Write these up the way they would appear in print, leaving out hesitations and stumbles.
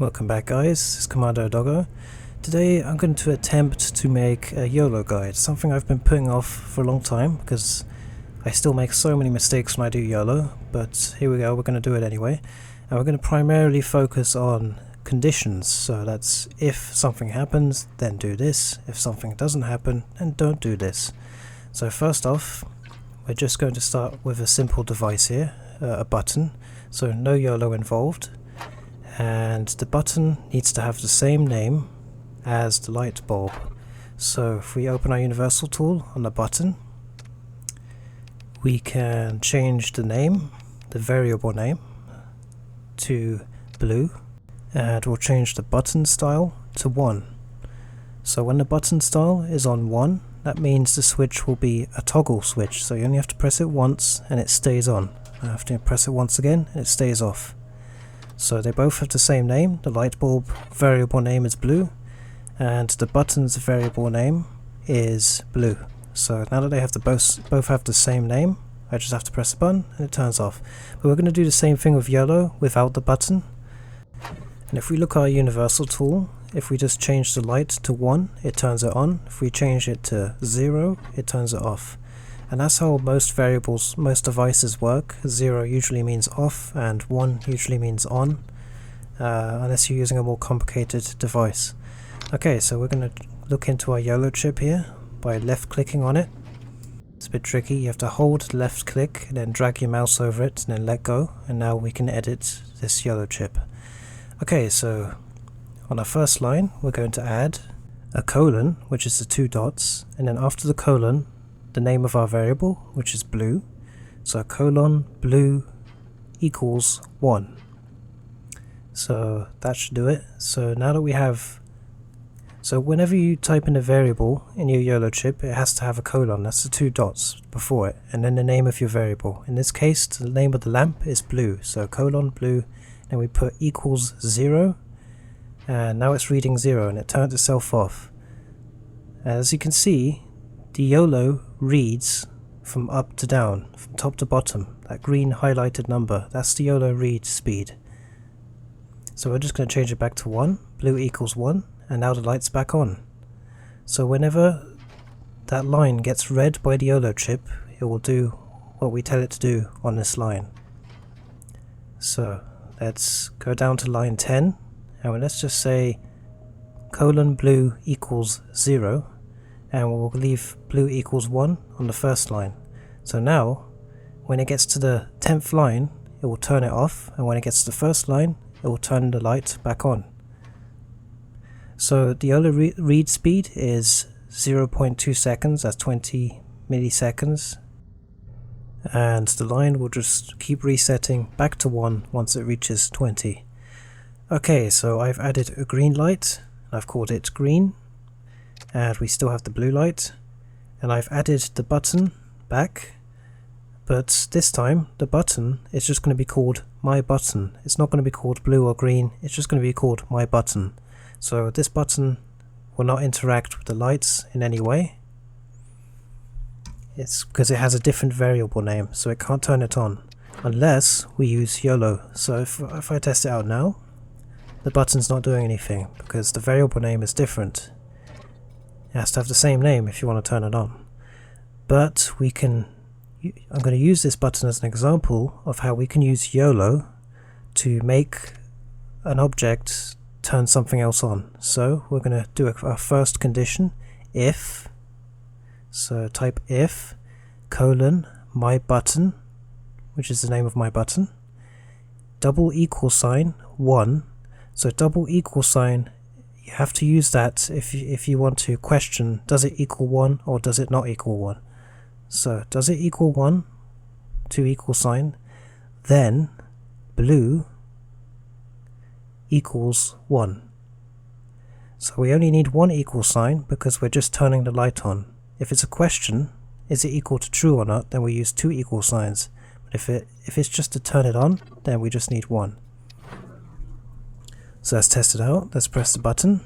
Welcome back guys, it's Commander Doggo. Today I'm going to attempt to make a YOLO guide, something I've been putting off for a long time because I still make so many mistakes when I do YOLO, but here we go, we're going to do it anyway. And we're going to primarily focus on conditions, so that's if something happens, then do this, if something doesn't happen, then don't do this. So first off, we're just going to start with a simple device here, a button, so no YOLO involved. And the button needs to have the same name as the light bulb. So if we open our universal tool on the button, we can change the name, the variable name, to blue, and we'll change the button style to 1. So when the button style is on 1, that means the switch will be a toggle switch, so you only have to press it once and it stays on. I have to press it once again and it stays off. So they both have the same name. The light bulb variable name is blue and the button's variable name is blue. So now that they have both have the same name, I just have to press the button and it turns off. But we're going to do the same thing with YOLO without the button. And if we look at our universal tool, if we just change the light to 1, it turns it on. If we change it to 0, it turns it off. And that's how most variables, most devices work. 0 usually means off and 1 usually means on, unless you're using a more complicated device. Okay, so we're going to look into our YOLO chip here by left clicking on it. It's a bit tricky, you have to hold left click and then drag your mouse over it and then let go, and now we can edit this YOLO chip. Okay, so on our first line we're going to add a colon, which is the 2 dots, and then after the colon the name of our variable, which is blue. So colon blue equals 1. So that should do it. So now that we have, so whenever you type in a variable in your YOLO chip, it has to have a colon. That's the 2 dots before it, and then the name of your variable. In this case, the name of the lamp is blue. So colon blue, and we put equals 0, and now it's reading 0 and it turned itself off. As you can see, the YOLO reads from up to down, from top to bottom. That green highlighted number, that's the YOLO read speed. So we're just going to change it back to 1, blue equals 1, and now the light's back on. So whenever that line gets read by the YOLO chip, it will do what we tell it to do on this line. So let's go down to line 10, and let's just say colon blue equals 0, and we'll leave blue equals 1 on the first line. So now when it gets to the 10th line it will turn it off, and when it gets to the first line it will turn the light back on. So the YOLO read speed is 0.2 seconds, that's 20 milliseconds, and the line will just keep resetting back to 1 once it reaches 20. Okay, so I've added a green light, I've called it green, and we still have the blue light, and I've added the button back, but this time the button is just going to be called my button. It's not going to be called blue or green, it's just going to be called my button. So this button will not interact with the lights in any way. It's because it has a different variable name, so it can't turn it on unless we use YOLO. So if I test it out now, the button's not doing anything because the variable name is different. It has to have the same name if you want to turn it on. But we can, I'm going to use this button as an example of how we can use YOLO to make an object turn something else on. So we're going to do our first condition, if, so type if, colon, my button, which is the name of my button, double equal sign, 1. So double equal sign, you have to use that if you want to question, does it equal 1 or does it not equal 1? So does it equal 1, 2 equal sign, then blue equals 1. So we only need 1 equal sign because we're just turning the light on. If it's a question, is it equal to true or not, then we use 2 equal signs. But if it's just to turn it on, then we just need 1. So let's test it out. Let's press the button.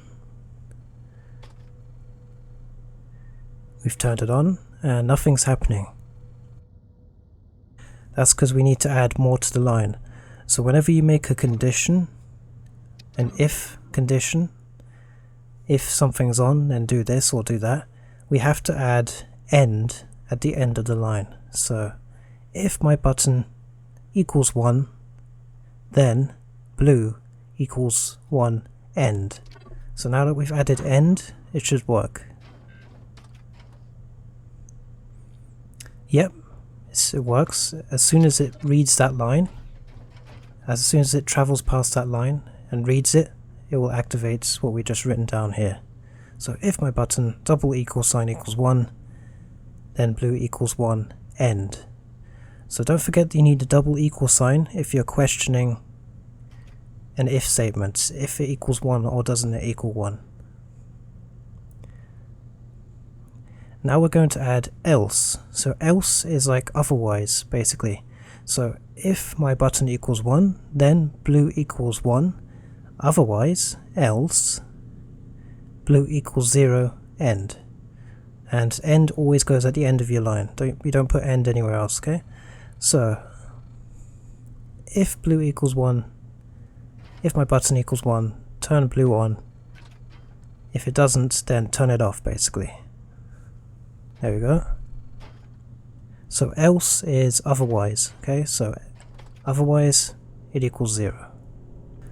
We've turned it on and nothing's happening. That's because we need to add more to the line. So whenever you make a condition, an if condition. If something's on, then do this or do that. We have to add end at the end of the line. So if my button equals 1, then blue equals 1 end. So now that we've added end, it should work. Yep, it works. As soon as it reads that line, as soon as it travels past that line and reads it, it will activate what we just written down here. So if my button double equals sign equals 1, then blue equals 1 end. So don't forget that you need a double equal sign if you're questioning an if statement, if it equals 1 or doesn't it equal 1. Now we're going to add else. So else is like otherwise, basically. So if my button equals 1, then blue equals 1, otherwise, else, blue equals 0, end. And end always goes at the end of your line. You don't put end anywhere else, okay? So if blue equals 1, if my button equals 1, turn blue on. If it doesn't, then turn it off, basically. There we go. So else is otherwise, okay? So otherwise, it equals 0.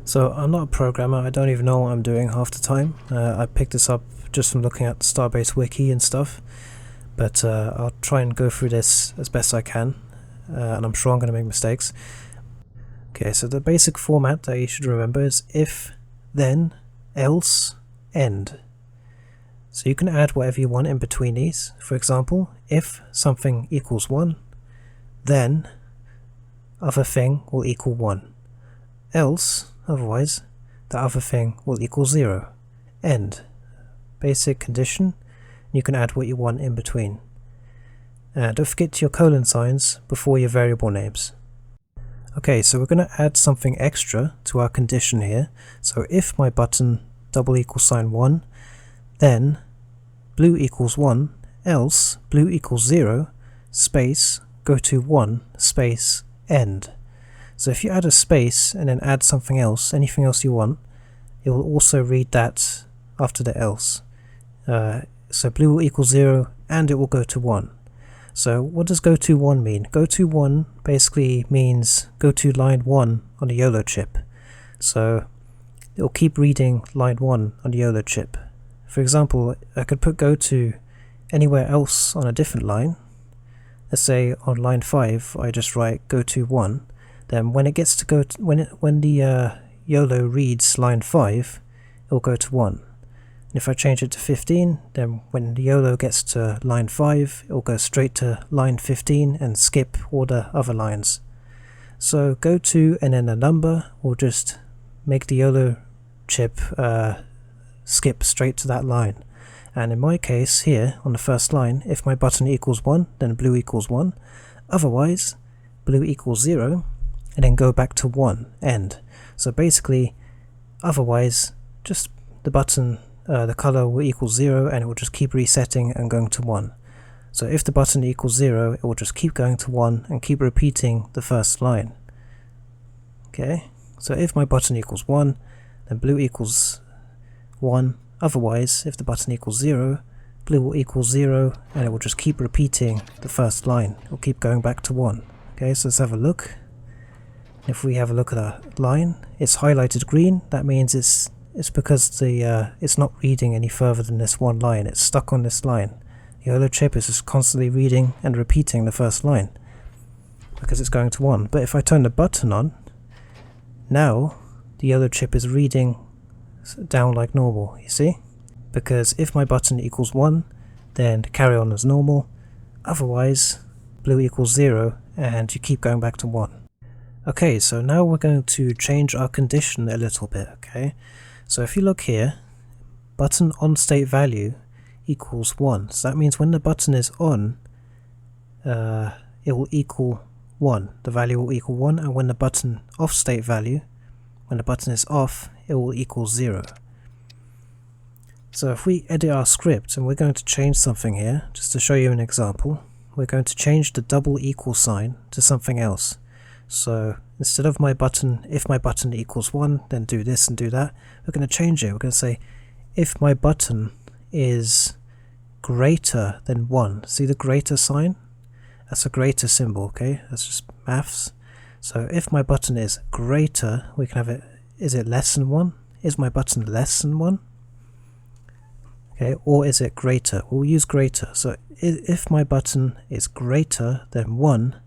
So I'm not a programmer, I don't even know what I'm doing half the time. I picked this up just from looking at the Starbase wiki and stuff. But I'll try and go through this as best I can. And I'm sure I'm going to make mistakes. Okay, so the basic format that you should remember is if, then, else, end. So you can add whatever you want in between these. For example, if something equals 1, then other thing will equal 1. Else, otherwise, the other thing will equal 0. End. Basic condition. You can add what you want in between. Don't forget your colon signs before your variable names. Okay, so we're going to add something extra to our condition here. So if my button double equals sign 1, then blue equals 1, else blue equals 0, space, go to 1, space, end. So if you add a space and then add something else, anything else you want, it will also read that after the else. So blue will equal 0 and it will go to 1. So what does go to 1 mean? Go to 1 basically means go to line 1 on the Yolo chip. So it will keep reading line 1 on the Yolo chip. For example, I could put go to anywhere else on a different line. Let's say on line 5 I just write go to 1. Then when it gets to go to, when the Yolo reads line 5, it will go to 1. And if I change it to 15, then when the Yolo gets to line 5, it will go straight to line 15 and skip all the other lines. So go to and then a number will just make the Yolo chip skip straight to that line. And in my case here on the first line, if my button equals 1, then blue equals 1. Otherwise, blue equals 0, and then go back to 1, end. So basically, otherwise, just the button, the color will equal 0 and it will just keep resetting and going to 1. So if the button equals 0, it will just keep going to 1 and keep repeating the first line. Okay, so if my button equals 1, then blue equals 1. Otherwise, if the button equals 0, blue will equal 0 and it will just keep repeating the first line. It will keep going back to 1. Okay, so let's have a look. If we have a look at our line, it's highlighted green. That means it's because it's not reading any further than this one line. It's stuck on this line. The Yolo chip is just constantly reading and repeating the first line because it's going to 1. But if I turn the button on, now the Yolo chip is reading down like normal, you see? Because if my button equals 1, then carry on as normal. Otherwise, blue equals 0 and you keep going back to 1. Okay, so now we're going to change our condition a little bit, okay? So if you look here, button on state value equals 1. So that means when the button is on, it will equal 1. The value will equal 1, and when the button off state value, when the button is off, it will equal 0. So if we edit our script, and we're going to change something here, just to show you an example, we're going to change the double equal sign to something else. So instead of my button, if my button equals 1, then do this and do that, we're going to change it. We're going to say if my button is greater than 1. See the greater sign? That's a greater symbol, okay? That's just maths. So if my button is greater, we can have it, is it less than 1? Is my button less than 1? Okay, or is it greater? We'll use greater. So if my button is greater than 1,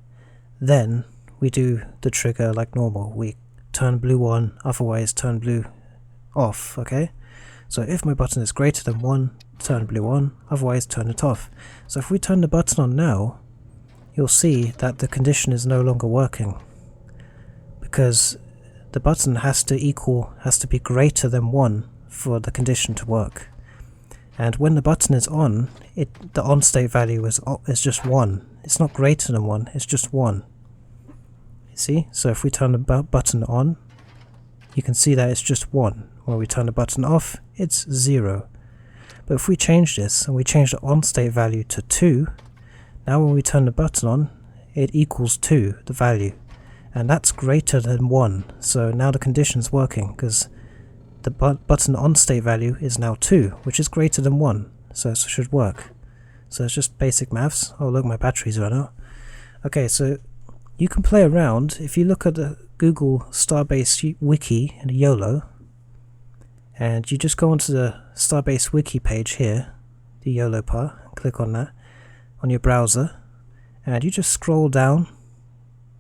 then we do the trigger like normal. We turn blue on, otherwise turn blue off, okay? So if my button is greater than 1, turn blue on, otherwise turn it off. So if we turn the button on now, you'll see that the condition is no longer working, because the button has to be greater than 1 for the condition to work. And when the button is on, the on state value is just 1. It's not greater than 1, it's just 1. You see? So if we turn the button on, you can see that it's just 1. When we turn the button off, it's 0. But if we change this, and we change the on state value to 2, now when we turn the button on, it equals 2, the value. And that's greater than 1. So now the condition's working, because the button on state value is now 2, which is greater than 1. So it should work. So it's just basic maths. Oh look, my battery's run out. Okay, so you can play around. If you look at the Google Starbase wiki and Yolo, and you just go onto the Starbase wiki page here, the Yolo part, click on that on your browser, and you just scroll down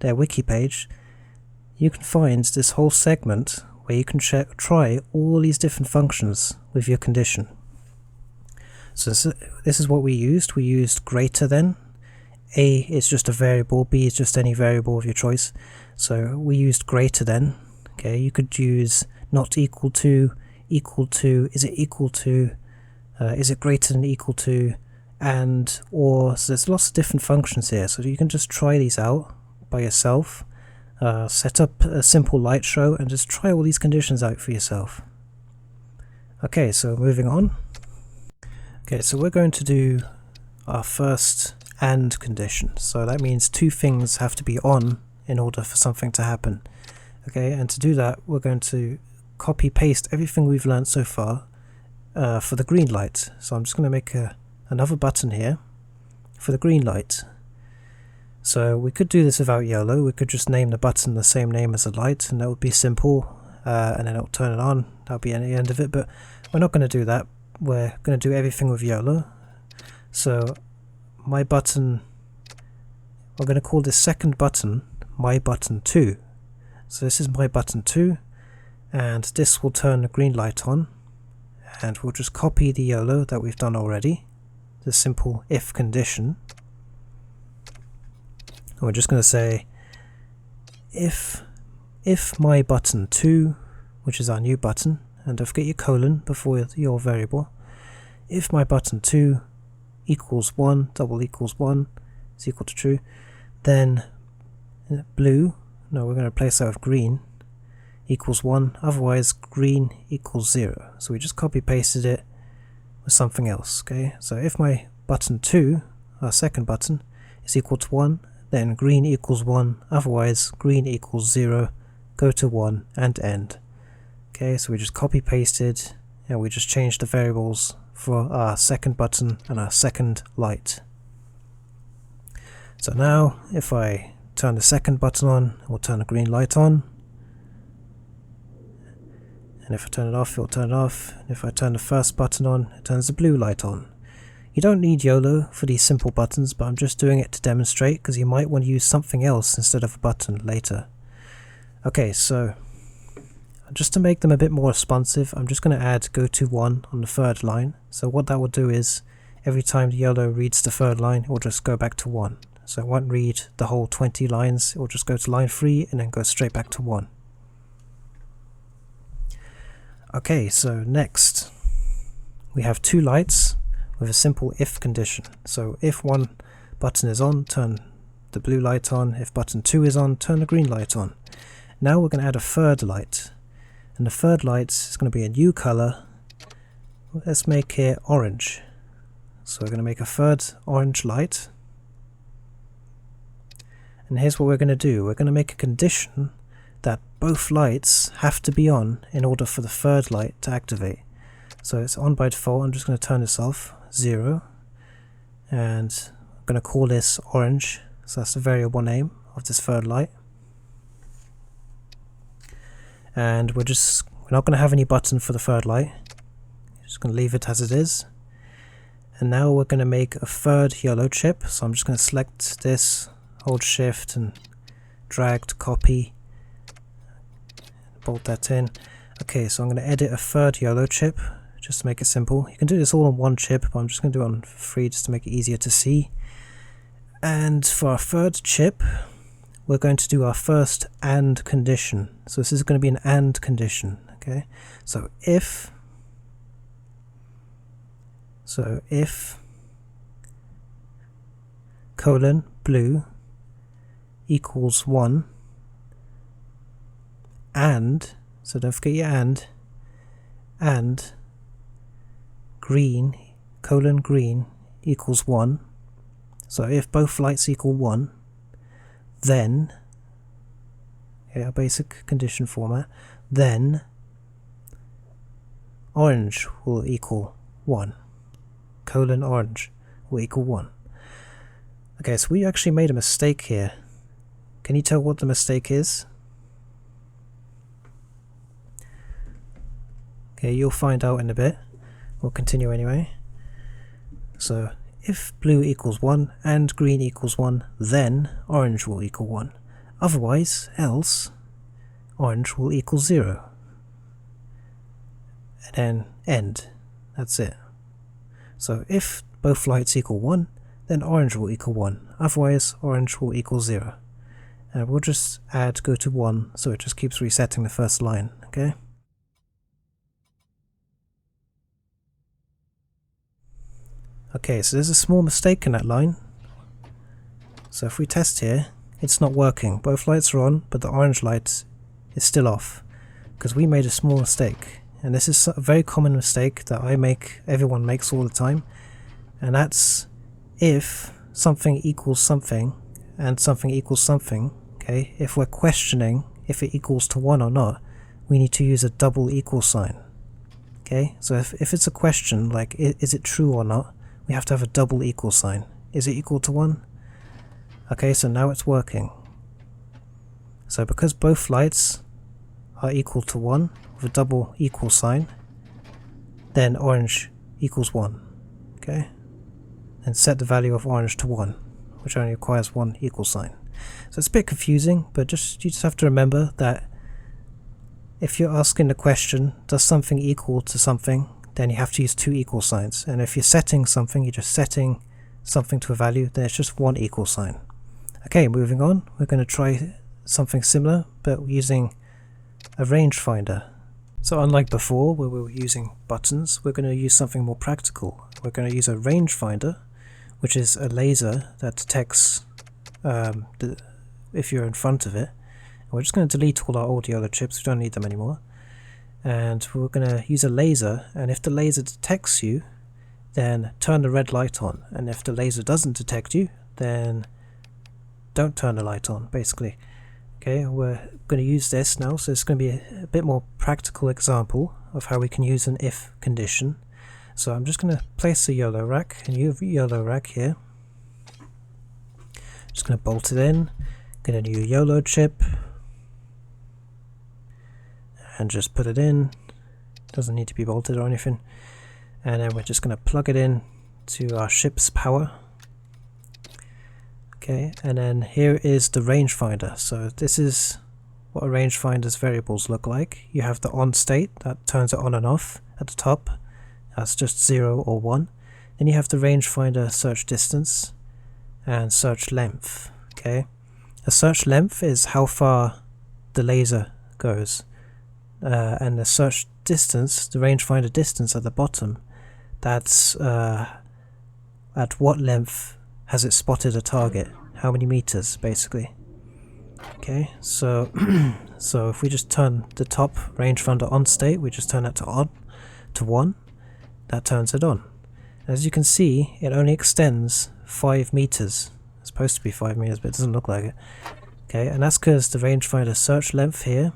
their wiki page, you can find this whole segment where you can try all these different functions with your condition. So this is what we used. We used greater than. A is just a variable, B is just any variable of your choice. So we used greater than. Okay, you could use not equal to, is it equal to, is it greater than equal to, and, or. So there's lots of different functions here, so you can just try these out by yourself. Set up a simple light show and just try all these conditions out for yourself. Okay, so moving on. Okay, so we're going to do our first AND condition. So that means two things have to be on in order for something to happen. Okay, and to do that, we're going to copy paste everything we've learned so far for the green light. So I'm just going to make another button here for the green light. So we could do this without Yolo. We could just name the button the same name as the light, and that would be simple, and then it'll turn it on. That'll be at the end of it, but we're not going to do that. We're going to do everything with Yolo. So my button, we're going to call this second button my button 2. So this is my button 2, and this will turn the green light on, and we'll just copy the Yolo that we've done already, the simple if condition. And we're just going to say if my button 2, which is our new button, and don't forget your colon before your variable, if my button 2 equals 1, double equals 1, is equal to true, then blue, no, we're going to replace that with green, equals 1, otherwise green equals 0. So we just copy pasted it with something else. Okay, so if my button 2, our second button, is equal to 1, then green equals 1, otherwise green equals 0, go to 1 and end. Okay, so we just copy pasted and we just changed the variables for our second button and our second light. So now if I turn the second button on, it will turn the green light on, and if I turn it off, it will turn it off, and if I turn the first button on, it turns the blue light on. You don't need Yolo for these simple buttons, but I'm just doing it to demonstrate, because you might want to use something else instead of a button later. Okay, so just to make them a bit more responsive, I'm just going to add go to 1 on the third line. So what that will do is, every time the Yolo reads the third line, it will just go back to 1. So it won't read the whole 20 lines, it will just go to line 3 and then go straight back to 1. Okay, so next we have two lights with a simple if condition. So if one button is on, turn the blue light on. If button 2 is on, turn the green light on. Now we're going to add a third light, and the third light is going to be a new color. Let's make it orange. So we're going to make a third orange light, And here's what we're going to do. We're going to make a condition that both lights have to be on in order for the third light to activate. So it's on by default. I'm just going to turn this off, 0, and I'm going to call this orange. So that's the variable name of this third light. And we're not going to have any button for the third light. Just going to leave it as it is. And now we're going to make a third yellow chip. So I'm just going to select this, hold shift and drag to copy, bolt that in. Okay, so I'm going to edit a third yellow chip just to make it simple. You can do this all on one chip, but I'm just going to do it on 3 just to make it easier to see. And for our third chip, we're going to do our first AND condition. So this is going to be an AND condition. Okay, so if colon blue equals 1 and, so don't forget your and green colon green equals 1. So if both lights equal 1, then, okay, our basic condition format, then orange will equal 1. Colon orange will equal 1. Okay, so we actually made a mistake here. Can you tell what the mistake is? Okay, you'll find out in a bit. We'll continue anyway. So if blue equals 1 and green equals 1, then orange will equal 1. Otherwise, else, orange will equal 0. And then end. That's it. So if both lights equal 1, then orange will equal 1. Otherwise, orange will equal 0. And we'll just add go to 1, so it just keeps resetting the first line, okay? Okay, so there's a small mistake in that line. So if we test here, it's not working. Both lights are on, but the orange light is still off, because we made a small mistake. And this is a very common mistake that I make, everyone makes all the time. And that's if something equals something and something equals something, okay, if we're questioning if it equals to 1 or not, we need to use a double equal sign. Okay, so if it's a question like is it true or not, we have to have a double equal sign. Is it equal to 1? Okay, so now it's working. So because both lights are equal to 1 with a double equal sign, then orange equals 1. Okay, and set the value of orange to 1, which only requires 1 equal sign. So it's a bit confusing, but you just have to remember that if you're asking the question, does something equal to something, then you have to use 2 equal signs. And if you're setting something, you're just setting something to a value, then it's just 1 equal sign. Okay, moving on, we're going to try something similar, but using a rangefinder. So unlike before, where we were using buttons, we're going to use something more practical. We're going to use a rangefinder, which is a laser that detects if you're in front of it. And we're just going to delete all our old yellow chips, we don't need them anymore. And we're going to use a laser, and if the laser detects you, then turn the red light on. And if the laser doesn't detect you, then don't turn the light on, basically. Okay, we're going to use this now, so it's going to be a bit more practical example of how we can use an if condition. So I'm just going to place a Yolo rack, a new Yolo rack here. Just going to bolt it in, get a new Yolo chip, and just put it in. Doesn't need to be bolted or anything. And then we're just going to plug it in to our ship's power. Okay, and then here is the rangefinder. So this is what a rangefinder's variables look like. You have the on state that turns it on and off at the top. That's just 0 or 1. Then you have the rangefinder search distance and search length. Okay, a search length is how far the laser goes, and the search distance, the rangefinder distance at the bottom, that's at what length has it spotted a target, how many meters basically. Okay, so so if we just turn the top rangefinder on state, we just turn that to on to 1, that turns it on. As you can see, it only extends 5 meters. It's supposed to be 5 meters, but it doesn't look like it. Okay, and that's because the rangefinder search length here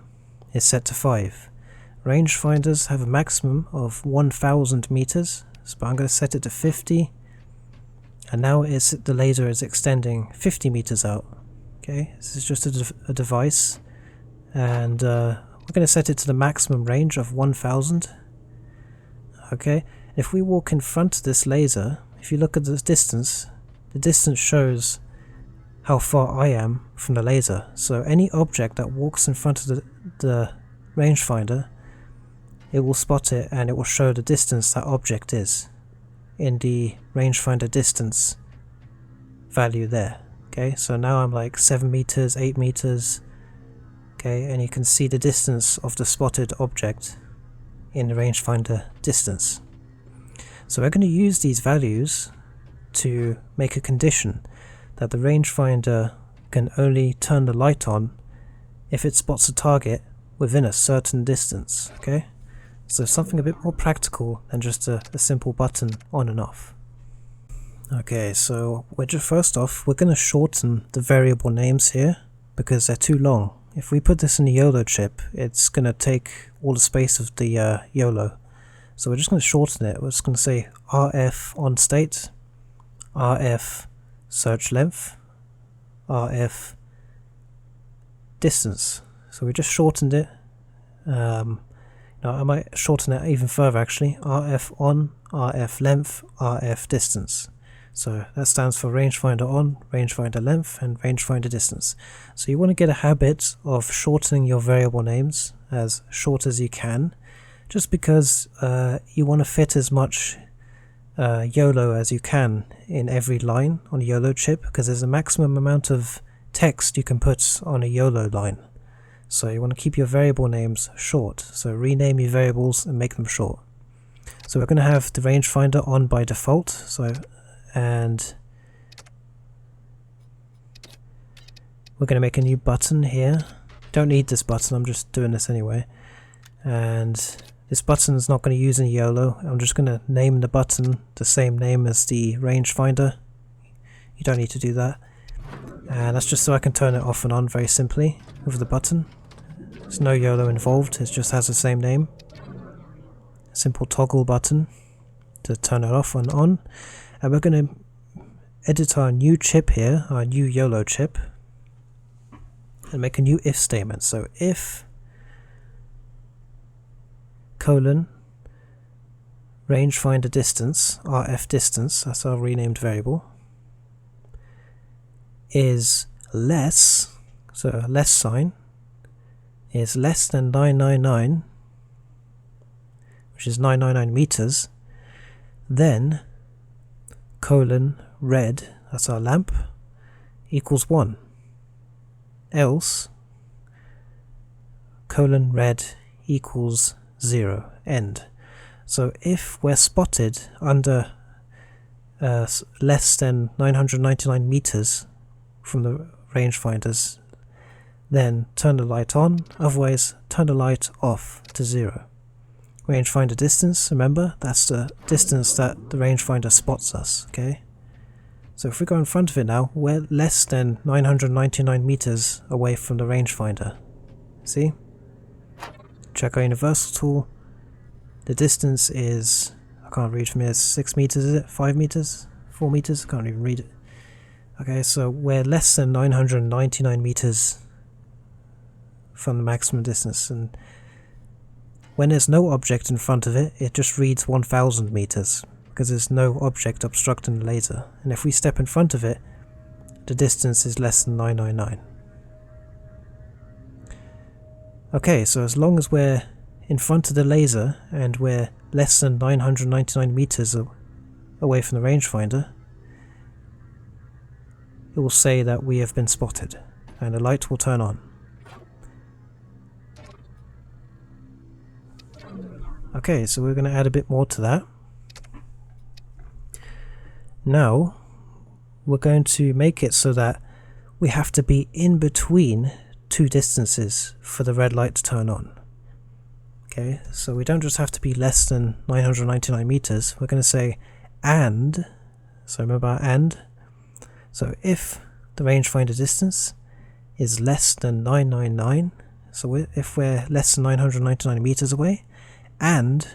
is set to 5. Rangefinders have a maximum of 1000 meters, so I'm going to set it to 50, and now the laser is extending 50 meters out. Okay, this is just a device, and we're going to set it to the maximum range of 1000. Okay, if we walk in front of this laser, if you look at the distance shows how far I am from the laser. So any object that walks in front of the rangefinder, it will spot it and it will show the distance that object is in the rangefinder distance value there. Okay, so now I'm like 7 meters, 8 meters. Okay, and you can see the distance of the spotted object in the rangefinder distance. So we're going to use these values to make a condition that the rangefinder can only turn the light on if it spots a target within a certain distance. Okay, so something a bit more practical than just a simple button on and off. Okay, so first off, we're going to shorten the variable names here because they're too long. If we put this in the Yolo chip, it's going to take all the space of the Yolo. So we're just going to shorten it. We're just going to say RF on state, RF search length, RF distance. So we just shortened it. Now I might shorten it even further actually. RF on, RF length, RF distance. So that stands for rangefinder on, rangefinder length, and rangefinder distance. So you want to get a habit of shortening your variable names as short as you can, just because you want to fit as much YOLO as you can in every line on a YOLO chip, because there's a maximum amount of text you can put on a YOLO line. So you want to keep your variable names short. So rename your variables and make them short. So we're going to have the rangefinder on by default. And we're going to make a new button here. Don't need this button, I'm just doing this anyway. And this button is not going to use any YOLO. I'm just going to name the button the same name as the rangefinder. You don't need to do that. And that's just so I can turn it off and on very simply with the button. There's no YOLO involved, it just has the same name. Simple toggle button to turn it off and on. And we're going to edit our new chip here, our new YOLO chip, and make a new if statement. So if colon rangefinder distance, RF distance, that's our renamed variable, is less, so a less sign, is less than 999, which is 999 meters, then colon red, that's our lamp, equals 1. Else colon red equals 0. End. So if we're spotted under less than 999 meters from the rangefinders, then turn the light on, otherwise turn the light off to 0. Rangefinder distance, remember, that's the distance that the rangefinder spots us, okay? So if we go in front of it now, we're less than 999 meters away from the rangefinder. See? Check our universal tool. The distance is, I can't read from here, 6 meters, is it? 5 meters? 4 meters? I can't even read it. Okay, so we're less than 999 meters from the maximum distance, and when there's no object in front of it, it just reads 1000 meters, because there's no object obstructing the laser. And if we step in front of it, the distance is less than 999. Okay, so as long as we're in front of the laser and we're less than 999 meters away from the rangefinder, it will say that we have been spotted, and the light will turn on. Okay, so we're going to add a bit more to that. Now, we're going to make it so that we have to be in between two distances for the red light to turn on. Okay, so we don't just have to be less than 999 meters, we're going to say and, so remember our and, so if the rangefinder distance is less than 999, so if we're less than 999 meters away, and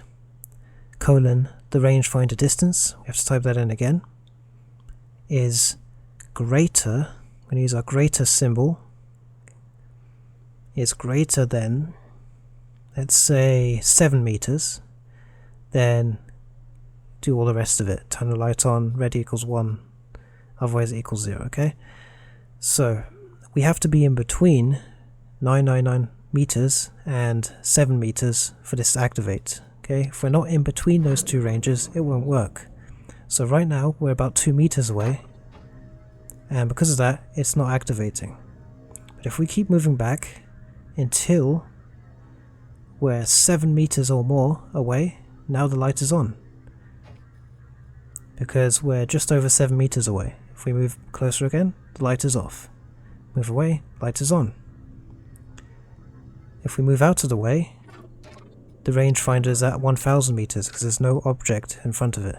colon the rangefinder distance, we have to type that in again, is greater, I'm going to use our greater symbol, is greater than, let's say 7 meters, then do all the rest of it. Turn the light on, red equals 1, otherwise it equals 0, okay? So we have to be in between 999 meters and 7 meters for this to activate, okay? If we're not in between those two ranges, it won't work. So right now we're about 2 meters away, and because of that, it's not activating. But if we keep moving back until we're 7 meters or more away, now the light is on, because we're just over 7 meters away. If we move closer again, the light is off. Move away, light is on. If we move out of the way, the rangefinder is at 1000 meters because there's no object in front of it.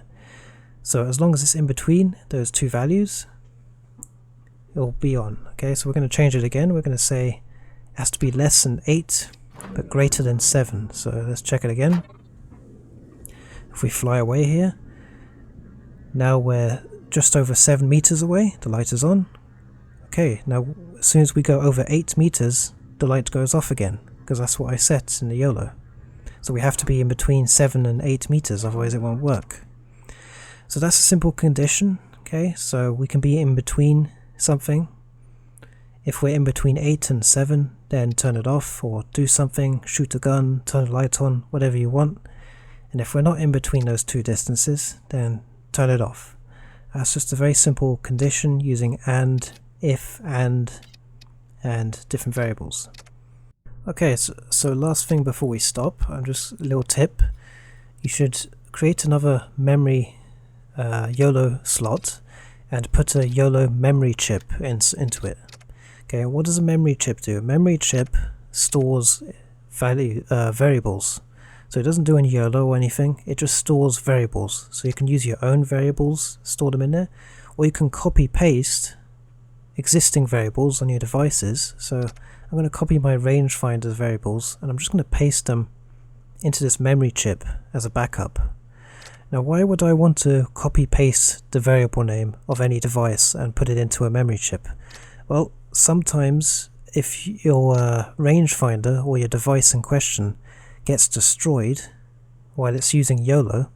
So as long as it's in between those two values, it'll be on. Okay, so we're going to change it again. We're going to say it has to be less than 8 but greater than 7. So let's check it again. If we fly away here, now we're just over 7 meters away, the light is on. Okay, now as soon as we go over 8 meters, the light goes off again, because that's what I set in the YOLO. So we have to be in between 7 and 8 meters, otherwise it won't work. So that's a simple condition, okay, so we can be in between something. If we're in between 8 and 7, then turn it off, or do something, shoot a gun, turn the light on, whatever you want. And if we're not in between those two distances, then turn it off. That's just a very simple condition using and, if, and different variables. Okay, so last thing before we stop, just a little tip. You should create another memory YOLO slot and put a YOLO memory chip into it. Okay, what does a memory chip do? A memory chip stores variables. So it doesn't do any YOLO or anything, it just stores variables. So you can use your own variables, store them in there, or you can copy paste existing variables on your devices. So I'm going to copy my rangefinder variables and I'm just going to paste them into this memory chip as a backup. Now why would I want to copy paste the variable name of any device and put it into a memory chip? Well, sometimes if your rangefinder or your device in question gets destroyed while it's using YOLO,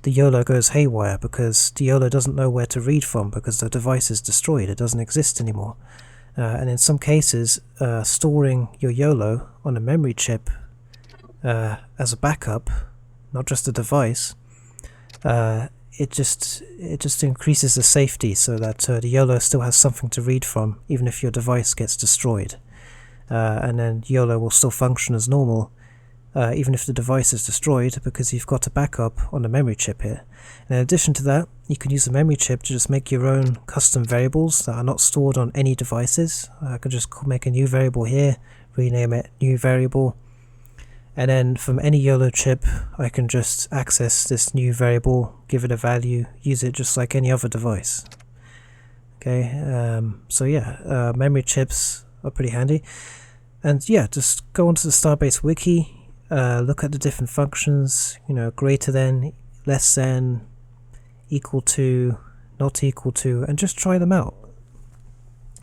the YOLO goes haywire because the YOLO doesn't know where to read from because the device is destroyed, it doesn't exist anymore. And in some cases, storing your YOLO on a memory chip as a backup, not just a device, it just increases the safety so that the YOLO still has something to read from even if your device gets destroyed. And then YOLO will still function as normal even if the device is destroyed, because you've got a backup on the memory chip here. And in addition to that, you can use the memory chip to just make your own custom variables that are not stored on any devices. I could just make a new variable here, rename it new variable, and then from any YOLO chip I can just access this new variable, give it a value, use it just like any other device. Okay, so yeah, memory chips are pretty handy. And yeah, just go onto the Starbase wiki, look at the different functions, you know, greater than, less than, equal to, not equal to, and just try them out.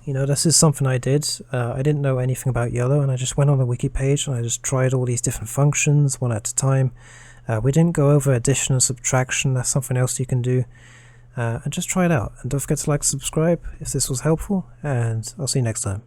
You know, this is something I did. I didn't know anything about YOLO, and I just went on the wiki page and I just tried all these different functions one at a time. We didn't go over addition and subtraction, that's something else you can do. And just try it out. And don't forget to like and subscribe if this was helpful, and I'll see you next time.